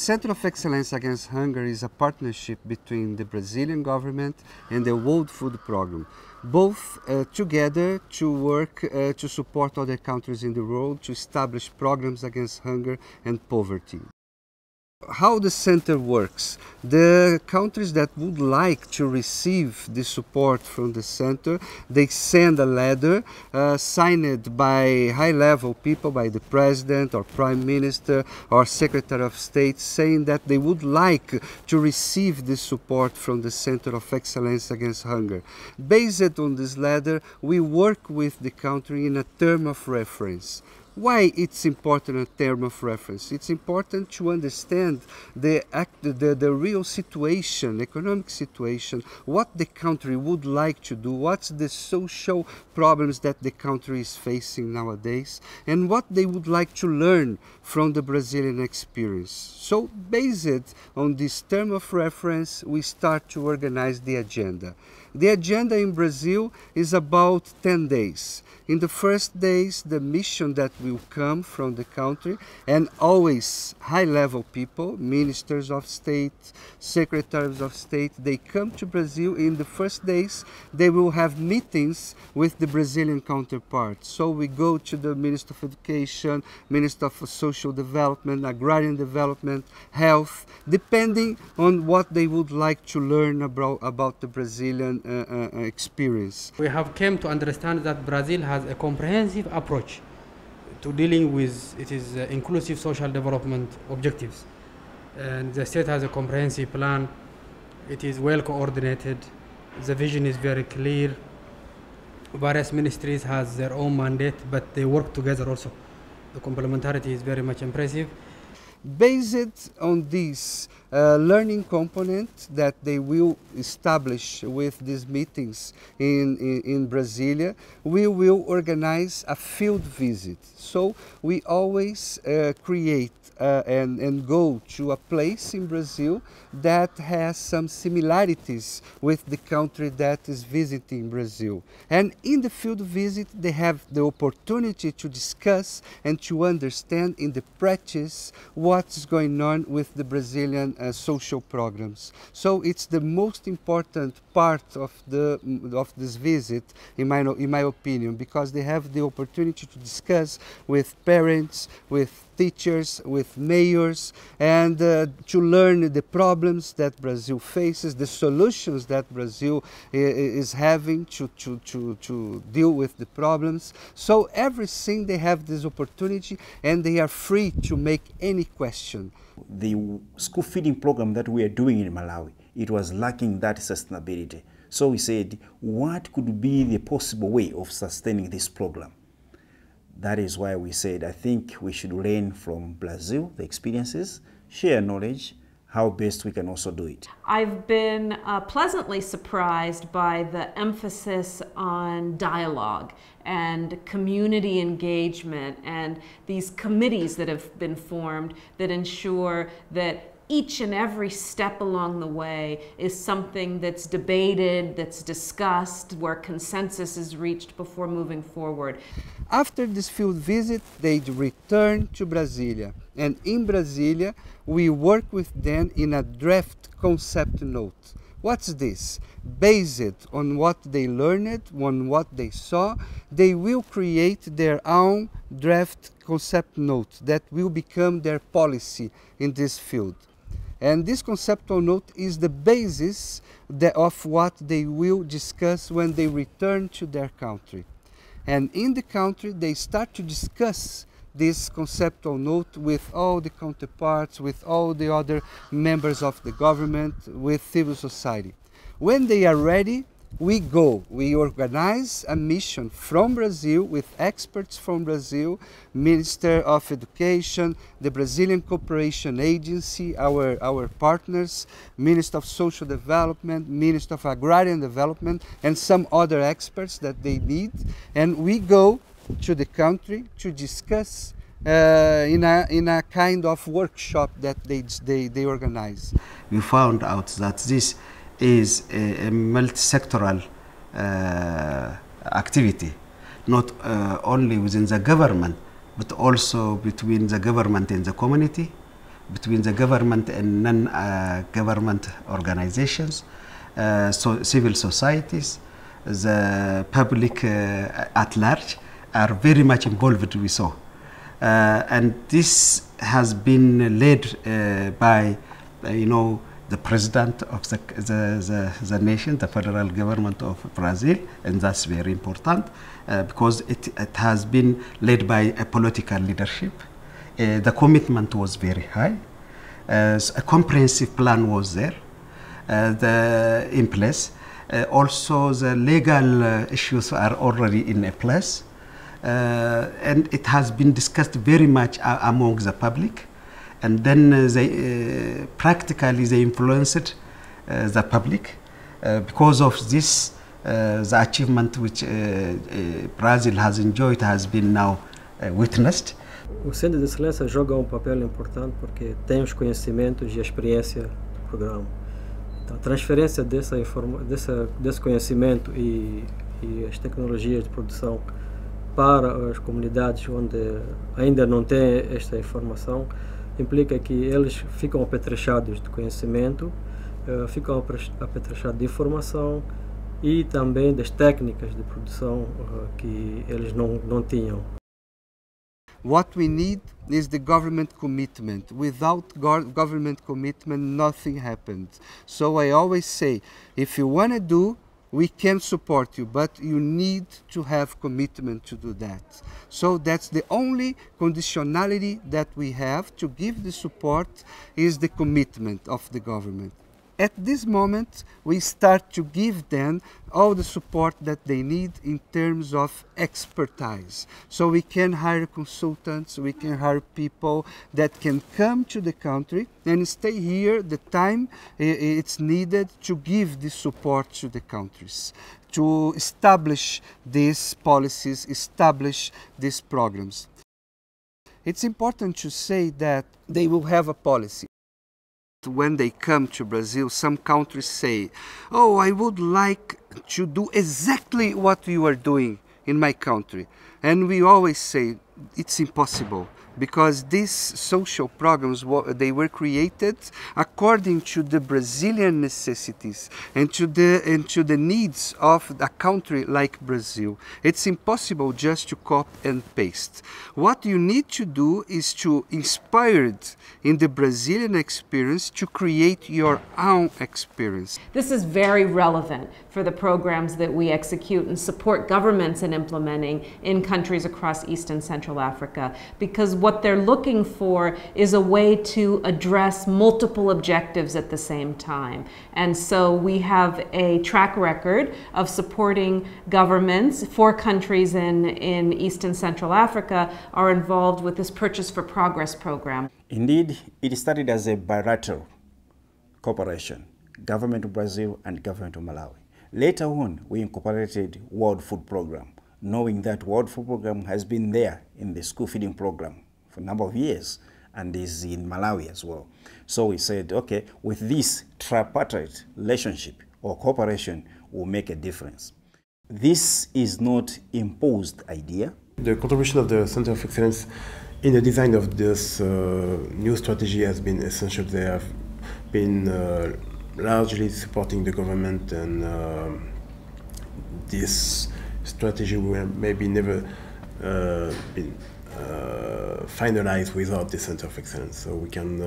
Center of Excellence Against Hunger is a partnership between the Brazilian government and the World Food Programme, both together to work to support other countries in the world to establish programs against hunger and poverty. How the center works. The countries that would like to receive the support from the center, they send a letter signed by high-level people, by the president or prime minister or secretary of state, saying that they would like to receive this support from the Center of Excellence Against Hunger. Based on this letter, we work with the country in a term of reference. Why it's important a term of reference? It's important to understand the real situation, economic situation, what the country would like to do, what's the social problems that the country is facing nowadays, and what they would like to learn from the Brazilian experience. So based on this term of reference, we start to organize the agenda. The agenda in Brazil is about 10 days. In the first days, the mission that will come from the country, and always high-level people, ministers of state, secretaries of state, they come to Brazil. In the first days, they will have meetings with the Brazilian counterparts. So we go to the Minister of Education, Minister of Social Development, Agrarian Development, Health, depending on what they would like to learn about the Brazilian experience. We have come to understand that Brazil has a comprehensive approach to dealing with its inclusive social development objectives. And the state has a comprehensive plan. It is well coordinated. The vision is very clear. Various ministries has their own mandate, but they work together also. The complementarity is very much impressive. Based on this learning component that they will establish with these meetings in Brasilia, we will organize a field visit. So we always create and go to a place in Brazil that has some similarities with the country that is visiting Brazil. And in the field visit, they have the opportunity to discuss and to understand in the practice what's going on with the Brazilian social programs. So it's the most important part of this visit, in my opinion, because they have the opportunity to discuss with parents, with teachers, with mayors, and to learn the problems that Brazil faces, the solutions that Brazil is having to deal with the problems. So everything they have this opportunity, and they are free to make any question. The school feeding program that we are doing in Malawi, it was lacking that sustainability. So we said, what could be the possible way of sustaining this program? That is why we said, I think we should learn from Brazil, the experiences, share knowledge, how best we can also do it. I've been pleasantly surprised by the emphasis on dialogue and community engagement and these committees that have been formed that ensure that each and every step along the way is something that's debated, that's discussed, where consensus is reached before moving forward. After this field visit, they return to Brasilia. And in Brasilia, we work with them in a draft concept note. What's this? Based on what they learned, on what they saw, they will create their own draft concept note that will become their policy in this field. And this conceptual note is the basis of what they will discuss when they return to their country. And in the country, they start to discuss this conceptual note with all the counterparts, with all the other members of the government, with civil society. When they are ready, we organize a mission from Brazil with experts from Brazil, Minister of Education, the Brazilian Cooperation Agency, our partners, Minister of Social Development, Minister of Agrarian Development, and some other experts that they need. And we go to the country to discuss in a kind of workshop that they organize. We found out that this is a multi-sectoral activity, not only within the government, but also between the government and the community, between the government and non-government organizations, civil societies, the public at large are very much involved, we saw. And this has been led by, the president of the nation, the federal government of Brazil, and that's very important because it has been led by a political leadership. The commitment was very high. A comprehensive plan was there in place. Also, the legal issues are already in a place. And it has been discussed very much among the public. And then practically they influenced the public. Because of this, the achievement which Brazil has enjoyed has been now witnessed. O Centro de Excelência joga papel importante porque tem os conhecimentos e a experiência do programa. Então, a transferência desse conhecimento e as tecnologias de produção para as comunidades onde ainda não têm esta informação implica que eles ficam apetrechados de conhecimento, ficam apetrechados de informação e também das técnicas de produção que eles não tinham. What we need is the government commitment. Without government commitment, nothing happens. So I always say, if you want to do, we can support you, but you need to have commitment to do that. So that's the only conditionality that we have to give the support is the commitment of the government. At this moment, we start to give them all the support that they need in terms of expertise. So we can hire consultants, we can hire people that can come to the country and stay here the time it's needed to give the support to the countries, to establish these policies, establish these programs. It's important to say that they will have a policy. When they come to Brazil, some countries say, oh, I would like to do exactly what you are doing in my country. And we always say, it's impossible, because these social programs, they were created according to the Brazilian necessities and to the needs of a country like Brazil. It's impossible just to copy and paste. What you need to do is to inspire in the Brazilian experience to create your own experience. This is very relevant for the programs that we execute and support governments in implementing in countries across East and Central Africa, because what they're looking for is a way to address multiple objectives at the same time. And so we have a track record of supporting governments. 4 countries in East and Central Africa are involved with this Purchase for Progress program. Indeed, it started as a bilateral cooperation, government of Brazil and government of Malawi. Later on, we incorporated World Food Program, knowing that World Food Program has been there in the school feeding program for a number of years and is in Malawi as well. So we said, okay, with this tripartite relationship or cooperation will make a difference. This is not imposed idea. The contribution of the Center of Excellence in the design of this new strategy has been essential. They have been largely supporting the government, and this strategy will maybe never been finalized without the Center of Excellence. So we can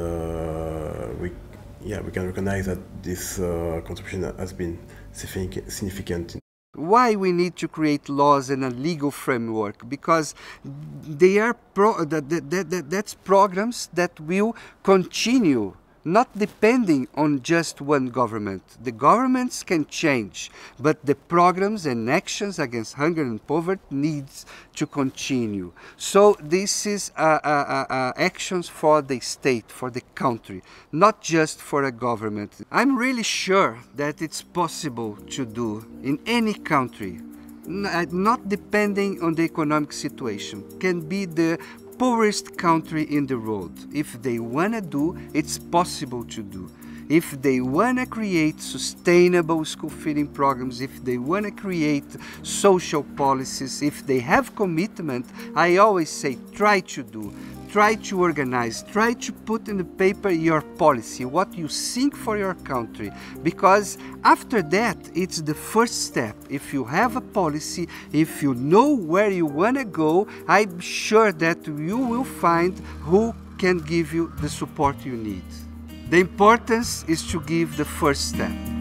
recognize that this contribution has been significant. Why we need to create laws and a legal framework? Because they are that's programs that will continue, not depending on just one government. The governments can change, but the programs and actions against hunger and poverty needs to continue. So this is actions for the state, for the country, not just for a government. I'm really sure that it's possible to do in any country, not depending on the economic situation. Can be the poorest country in the world. If they want to do, it's possible to do. If they want to create sustainable school feeding programs, if they want to create social policies, if they have commitment, I always say try to do. try to organize, try to put in the paper your policy, what you think for your country, because after that, it's the first step. If you have a policy, if you know where you want to go, I'm sure that you will find who can give you the support you need. The importance is to give the first step.